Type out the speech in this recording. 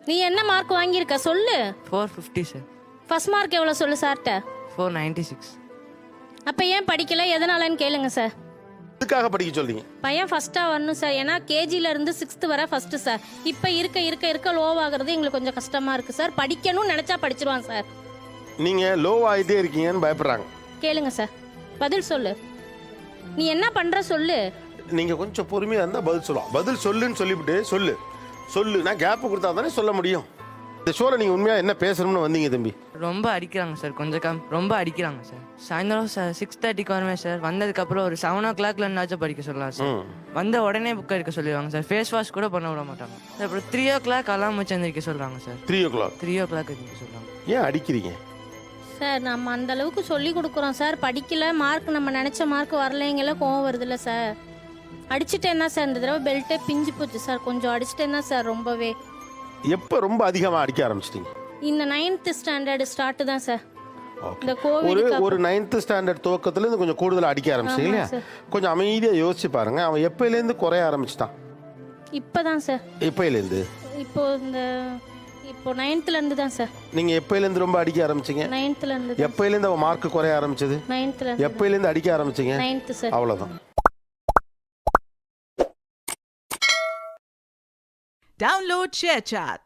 நீ என்ன மார்க் வாங்கியிருக்க சொல்லு. 450 சார். ஃபர்ஸ்ட் மார்க் எவ்வளோ சொல்லு சார்கிட்ட. 496. அப்போ ஏன் படிக்கல எதனாலன்னு கேளுங்க சார். இதுக்காக படிக்க சொல்றீங்க? பையன் ஃபர்ஸ்ட்டாக வரணும் சார். ஏன்னா கேஜில இருந்து 6th வரை ஃபர்ஸ்ட்டு சார். இப்போ இருக்க லோவாகிறது எங்களுக்கு கொஞ்சம் கஷ்டமாக இருக்குது சார். படிக்கணும்னு நினச்சா படிச்சிருவான் சார். நீங்கள் லோ ஆகிட்டே இருக்கீங்கன்னு பயப்படுறாங்க. கேளுங்க சார், பதில் சொல்லு. நீ என்ன பண்ணுற சொல்லு. நீங்கள் கொஞ்சம் பொறுமையாக இருந்தால் பதில் சொல்லலாம். பதில் சொல்லுன்னு சொல்லிவிட்டு சொல்லு நான் கேப்பு கொடுத்தா தானே சொல்ல முடியும். இந்த ஷோவில் நீங்கள் உண்மையாக என்ன பேசணும்னு வந்தீங்க தம்பி? ரொம்ப அடிக்கிறாங்க சார், கொஞ்சம் ரொம்ப அடிக்கிறாங்க சார். சாயந்தரம் 6:30க்கு வருவேன் சார். வந்ததுக்கப்புறம் ஒரு 7 o'clockல என்னாச்சும் படிக்க சொல்லலாம் சார். வந்த உடனே புக் எடுக்க சொல்லிடுவாங்க சார். ஃபேஸ் வாஷ் கூட பண்ண விட மாட்டாங்க சார். அப்புறம் 3 o'clock அலாம் வச்சு எந்திரிக்க சொல்கிறாங்க சார். 3 o'clock எந்திரிக்க சொல்கிறாங்க. ஏன் அடிக்கிறீங்க சார்? நம்ம அந்த அளவுக்கு சொல்லி கொடுக்குறோம் சார். படிக்கல, மார்க் நம்ம நினச்ச மார்க் வரலைங்கள, கோவம் வருதுல்ல சார். அடிச்சுட்டேன்னா சார், இந்த தடவை பெல்ட்டே பிஞ்சு போச்சு சார். கொஞ்சம் அடிச்சுட்டேன்னா சார் ரொம்பவே. எப்போ ரொம்ப அதிகமாக அடிக்க ஆரம்பிச்சிட்டிங்க? இந்த 9th ஸ்டாண்டர்ட் ஸ்டார்ட் தான் சார். இந்த ஒரு 9th ஸ்டாண்டர்ட் துவக்கத்துலேருந்து கொஞ்சம் கூடுதலாக அடிக்க ஆரம்பிச்சிங்க இல்லையா? கொஞ்சம் அமைதியாக யோசிச்சு பாருங்க. அவன் எப்பயிலேருந்து குறைய ஆரம்பிச்சிட்டான்? இப்போதான் சார். எப்பயிலேருந்து? இப்போ 9thல இருந்து தான் சார். நீங்கள் எப்பயிலேருந்து ரொம்ப அடிக்க ஆரம்பிச்சிங்க? 9thல இருந்து. எப்பயிலேருந்து அவன் மார்க் குறைய ஆரம்பிச்சது? 9thல. எப்பயிலேருந்து அடிக்க ஆரம்பிச்சிங்க? 9th sir. அவ்வளோதான். Download ShareChat.